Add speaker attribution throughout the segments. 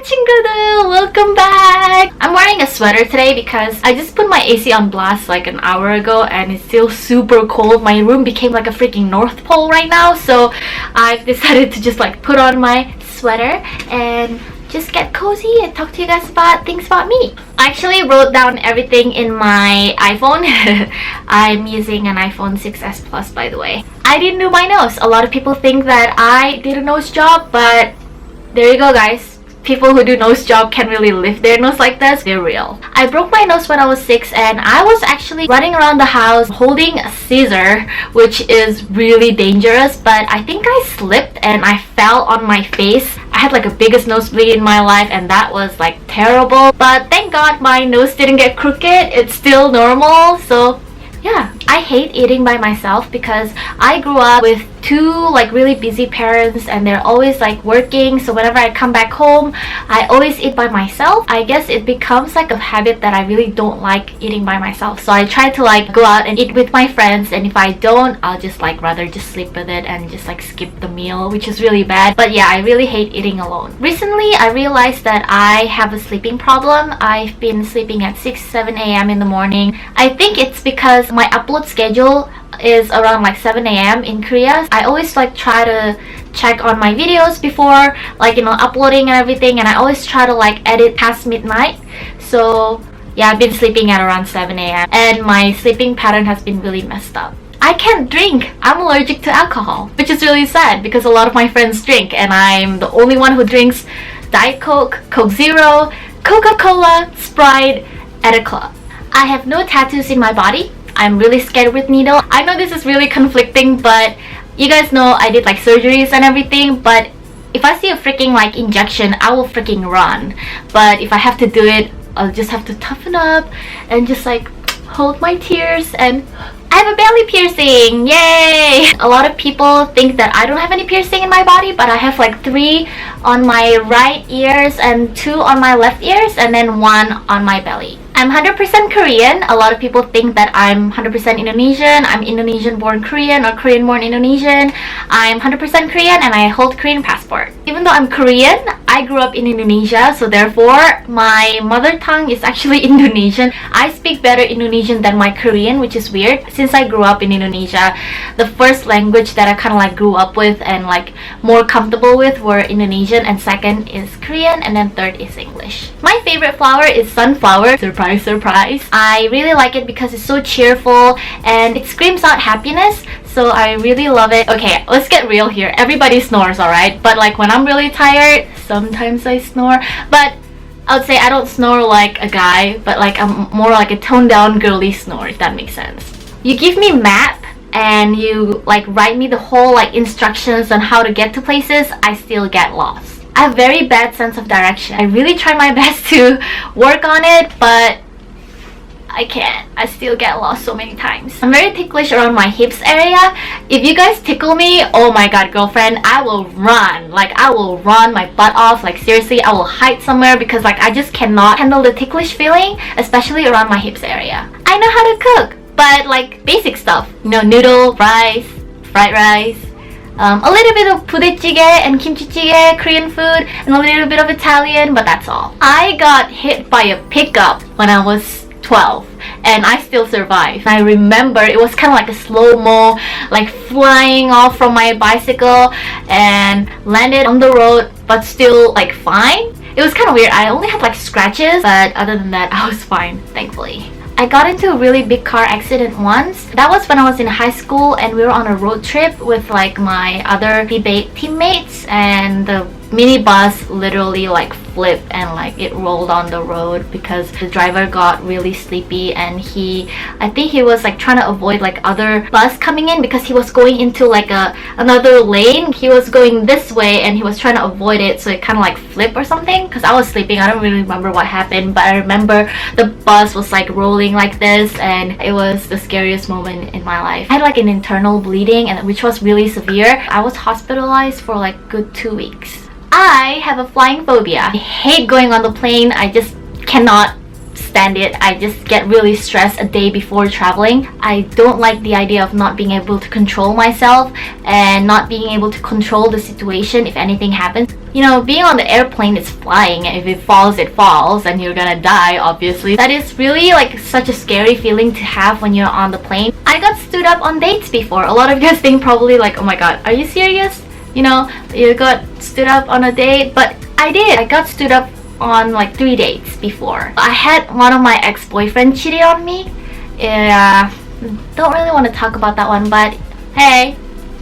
Speaker 1: 친구들! Welcome back! I'm wearing a sweater today because I just put my AC on blast like an hour ago and it's still super cold. My room became like a freaking North Pole right now, so I've decided to just like put on my sweater and just get cozy and talk to you guys about things about me. I actually wrote down everything in my iPhone. I'm using an iPhone 6s Plus, by the way. I didn't do my nose. A lot of people think that I did a nose job, but there you go, guys. People who do nose job can really lift their nose like this. They're real. I broke my nose when I was 6 and I was actually running around the house holding a scissor, which is really dangerous, but I think I slipped and I fell on my face. I had like a biggest nosebleed in my life and that was like terrible, but thank God my nose didn't get crooked. It's still normal, so yeah. I hate eating by myself because I grew up with two like really busy parents and they're always like working, so whenever I come back home I always eat by myself. I guess it becomes like a habit that I really don't like eating by myself, so I try to like go out and eat with my friends, and if I don't, I'll just like rather just sleep with it and just like skip the meal, which is really bad. But yeah, I really hate eating alone. Recently I realized that I have a sleeping problem. I've been sleeping at 6-7 a.m. in the morning. I think it's because my upload schedule is around like 7 a.m. in Korea. I always like try to check on my videos before like, you know, uploading and everything, and I always try to like edit past midnight. So yeah, I've been sleeping at around 7 a.m. and my sleeping pattern has been really messed up. I can't drink. I'm allergic to alcohol, which is really sad because a lot of my friends drink and I'm the only one who drinks Diet Coke, Coke Zero, Coca-Cola, Sprite at a club. I have no tattoos in my body. I'm really scared with needle. I know this is really conflicting, but you guys know I did like surgeries and everything, but if I see a freaking like injection, I will freaking run. But if I have to do it, I'll just have to toughen up and just like hold my tears. And I have a belly piercing! Yay! A lot of people think that I don't have any piercing in my body, but I have like 3 on my right ears and 2 on my left ears and then 1 on my belly. I'm 100% Korean. A lot of people think that I'm 100% Indonesian. I'm Indonesian born Korean or Korean born Indonesian. I'm 100% Korean and I hold Korean passport. Even though I'm Korean, I grew up in Indonesia, so therefore my mother tongue is actually Indonesian. I speak better Indonesian than my Korean, which is weird. Since I grew up in Indonesia, the first language that I kind of like grew up with and like more comfortable with were Indonesian, and second is Korean, and then third is English. My favorite flower is sunflower. Surprise, surprise. I really like it because it's so cheerful and it screams out happiness, so I really love it. Okay, let's get real here. Everybody snores, alright? But like when I'm really tired, sometimes I snore. But I would say I don't snore like a guy, but like I'm more like a toned down girly snore, if that makes sense. You give me map and you like write me the whole like instructions on how to get to places, I still get lost. I have very bad sense of direction. I really try my best to work on it, but I can't. I still get lost so many times. I'm very ticklish around my hips area. If you guys tickle me, oh my god, girlfriend, I will run. Like, I will run my butt off. Like, seriously, I will hide somewhere because like I just cannot handle the ticklish feeling, especially around my hips area. I know how to cook, but like basic stuff. You know, noodle, rice, fried rice, a little bit of budae-jjigae and kimchi-jjigae, Korean food, and a little bit of Italian, but that's all. I got hit by a pickup when I was 12 and I still survived. I remember it was kind of like a slow-mo, like flying off from my bicycle and landed on the road, but still like fine. It was kind of weird. I only had like scratches, but other than that I was fine, thankfully. I got into a really big car accident once. That was when I was in high school and we were on a road trip with like my other debate teammates, and the minibus literally like flipped and like it rolled on the road because the driver got really sleepy, and I think he was like trying to avoid like other bus coming in because he was going into like another lane. He was going this way and he was trying to avoid it, so it kind of like flipped or something. Because I was sleeping, I don't really remember what happened, but I remember the bus was like rolling like this and it was the scariest moment in my life. I had like an internal bleeding, and which was really severe. I was hospitalized for like good 2 weeks. I have a flying phobia. I hate going on the plane. I just cannot stand it. I just get really stressed a day before traveling. I don't like the idea of not being able to control myself and not being able to control the situation if anything happens. You know, being on the airplane is flying. If it falls and you're gonna die, obviously. That is really like such a scary feeling to have when you're on the plane. I got stood up on dates before. A lot of you guys think probably like, oh my god, are you serious? You know, you got stood up on a date, but I did. I got stood up on like 3 dates before. I had one of my ex-boyfriends cheated on me. Yeah, don't really want to talk about that one, but hey,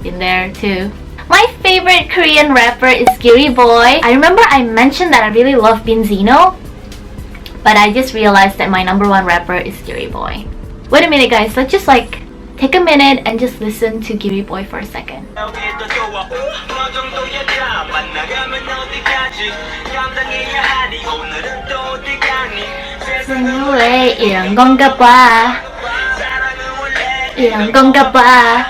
Speaker 1: been there too. My favorite Korean rapper is Giri Boy. I remember I mentioned that I really love Benzino, but I just realized that my #1 rapper is Giri Boy. Wait a minute guys, let's just like take a minute and just listen to Giri Boy for a second.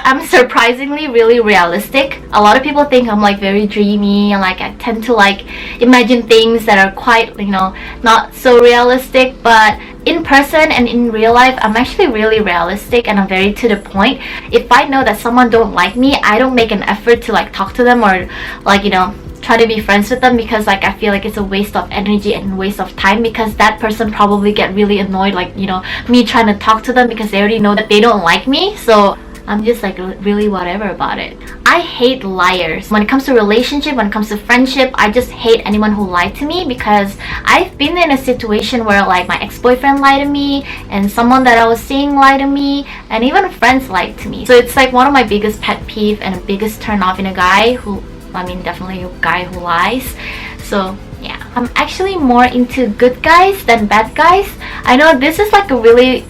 Speaker 1: I'm surprisingly really realistic. A lot of people think I'm like very dreamy and like I tend to like imagine things that are quite, you know, not so realistic, but in person and in real life I'm actually really realistic and I'm very to the point. If I know that someone don't like me, I don't make an effort to like talk to them or like, you know, try to be friends with them, because like I feel like it's a waste of energy and waste of time, because that person probably get really annoyed, like, you know, me trying to talk to them because they already know that they don't like me. So I'm just like really whatever about it. I hate liars. When it comes to relationship, when it comes to friendship, I just hate anyone who lied to me, because I've been in a situation where like my ex-boyfriend lied to me and someone that I was seeing lied to me and even friends lied to me. So it's like one of my biggest pet peeve and a biggest turn off in a guy who, I mean, definitely a guy who lies. So yeah, I'm actually more into good guys than bad guys. I know this is like a really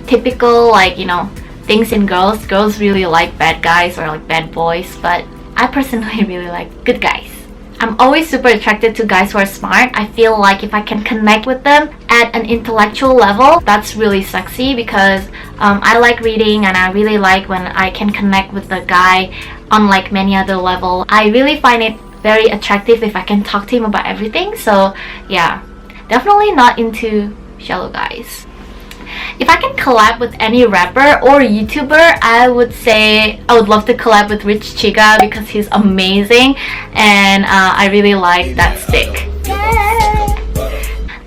Speaker 1: typical, like, you know, things in girls. Girls really like bad guys or like bad boys, but I personally really like good guys. I'm always super attracted to guys who are smart. I feel like if I can connect with them at an intellectual level, that's really sexy, because I like reading and I really like when I can connect with the guy on like many other level. I really find it very attractive if I can talk to him about everything. So yeah, definitely not into shallow guys. If I can collab with any rapper or YouTuber, I would say I would love to collab with Rich Chiga, because he's amazing and I really like that stick.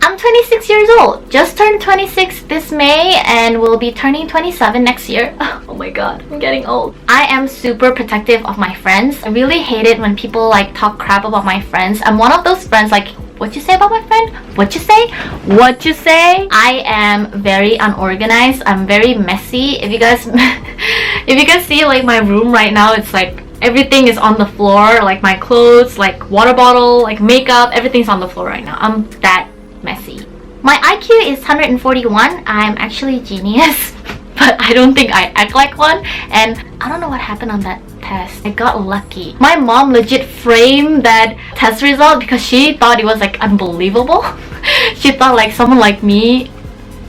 Speaker 1: I'm 26 years old, just turned 26 this May and will be turning 27 next year. Oh my god, I'm getting old. I am super protective of my friends. I really hate it when people like talk crap about my friends. I'm one of those friends like, what you say about my friend? What you say? What you say? I am very unorganized. I'm very messy. If you guys if you guys see like my room right now, it's like everything is on the floor, like my clothes, like water bottle, like makeup, everything's on the floor right now. I'm that messy. My IQ is 141. I'm actually genius, but I don't think I act like one, and I don't know what happened on that test. I got lucky. My mom legit framed that test result because she thought it was like unbelievable. She thought like someone like me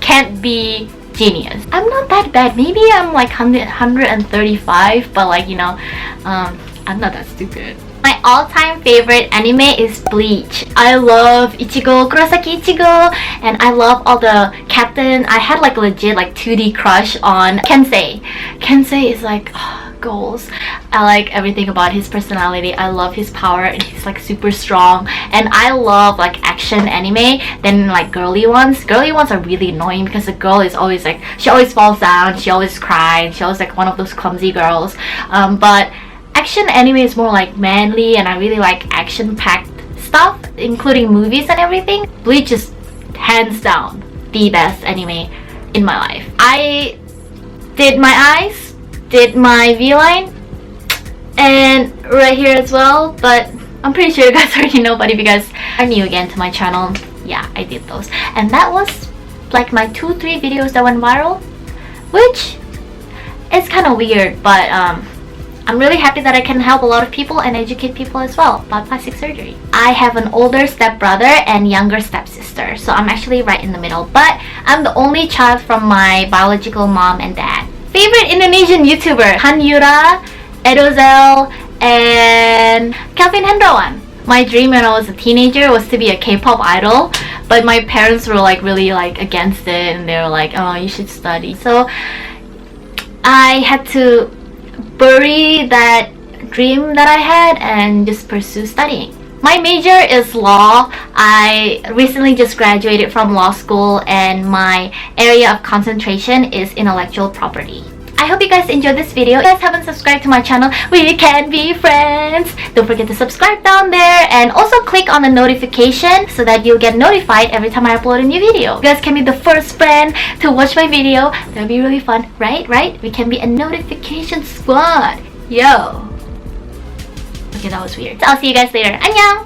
Speaker 1: can't be genius. I'm not that bad. Maybe I'm like 135, but like, you know, I'm not that stupid. My all-time favorite anime is Bleach. I love Ichigo, Kurosaki Ichigo, and I love all the captain. I had like legit like 2D crush on Kensei. Kensei is like goals. I like everything about his personality. I love his power and he's like super strong. And I love like action anime than like girly ones. Girly ones are really annoying because the girl is always like, she always falls down, she always cries, she always like one of those clumsy girls. But action anime is more like manly and I really like action-packed stuff, including movies and everything. Bleach is hands down the best anime in my life. I did my eyes, did my V-line, and right here as well, but I'm pretty sure you guys already know, but if you guys are new again to my channel, yeah, I did those. And that was like my 2-3 videos that went viral, which is kind of weird, but I'm really happy that I can help a lot of people and educate people as well about plastic surgery. I have an older stepbrother and younger stepsister, so I'm actually right in the middle, but I'm the only child from my biological mom and dad. Favorite Indonesian YouTuber, Hanyura, Edozel, and Calvin Hendrawan. My dream when I was a teenager was to be a K-pop idol, but But my parents were like really like against it, and they were like, oh, you should study. So I had to bury that dream that I had and just pursue studying. My major is law. I recently just graduated from law school, and my area of concentration is intellectual property. I hope you guys enjoyed this video. If you guys haven't subscribed to my channel, we can be friends. Don't forget to subscribe down there, and also click on the notification so that you'll get notified every time I upload a new video. You guys can be the first friend to watch my video. That'll be really fun, right? We can be a notification squad. Yo. Okay, that was weird. So I'll see you guys later. Annyeong!